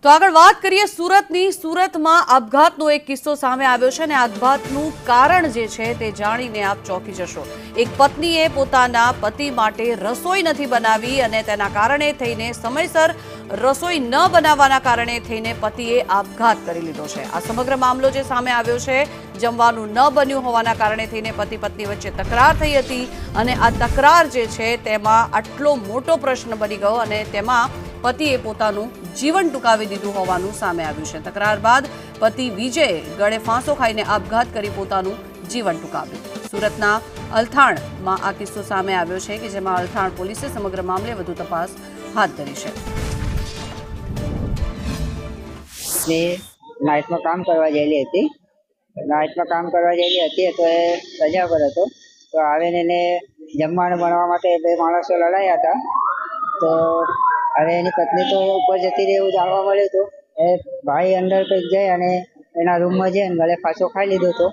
તો આગળ વાત કરીએ સુરતની. સુરતમાં આપઘાતનો એક કિસ્સો સામે આવ્યો છે અને આપઘાતનું કારણ જે છે તે જાણીને આપ ચોંકી જશો. એક પત્નીએ પોતાના પતિ માટે રસોઈ નથી બનાવી અને તેના કારણે થઈને સમયસર રસોઈ ન બનાવવાના કારણે થઈને પતિએ આપઘાત કરી લીધો છે. આ સમગ્ર મામલો જે સામે આવ્યો છે, જમવાનું ન બન્યું હોવાના કારણે થઈને પતિ પત્ની વચ્ચે તકરાર થઈ હતી અને આ તકરાર જે છે તેમાં આટલો મોટો પ્રશ્ન બની ગયો અને તેમાં પતિએ પોતાનું જીવન ટૂંકાવી દીધું હોવાનું સામે આવ્યું છે. તકરાર બાદ પતિ વિજયે ગળે ફાંસો ખાઈને આપઘાત કરી પોતાનું જીવન ટૂંકાવ્યું. સુરતના અલથાણમાં આ કિસ્સો સામે આવ્યો છે કે જેમાં અલથાણ પોલીસે સમગ્ર મામલે વધુ તપાસ હાથ ધરી છે. નાઇટમાં કામ કરવા ગયેલી હતી. નાઇટમાં કામ કરવા ગયેલી હતી તો એ રજા પર હતો. તો આવીને એને જમવાનું બનાવવા માટે બે માણસો લડાયા હતા. તો હવે એની પત્ની તો ઉપર જતી રહી એવું જાણવા મળ્યું હતું. એ ભાઈ અંદર કંઈક જાય અને એના રૂમમાં જઈને ગળે ફાંસો ખાઈ લીધો હતો.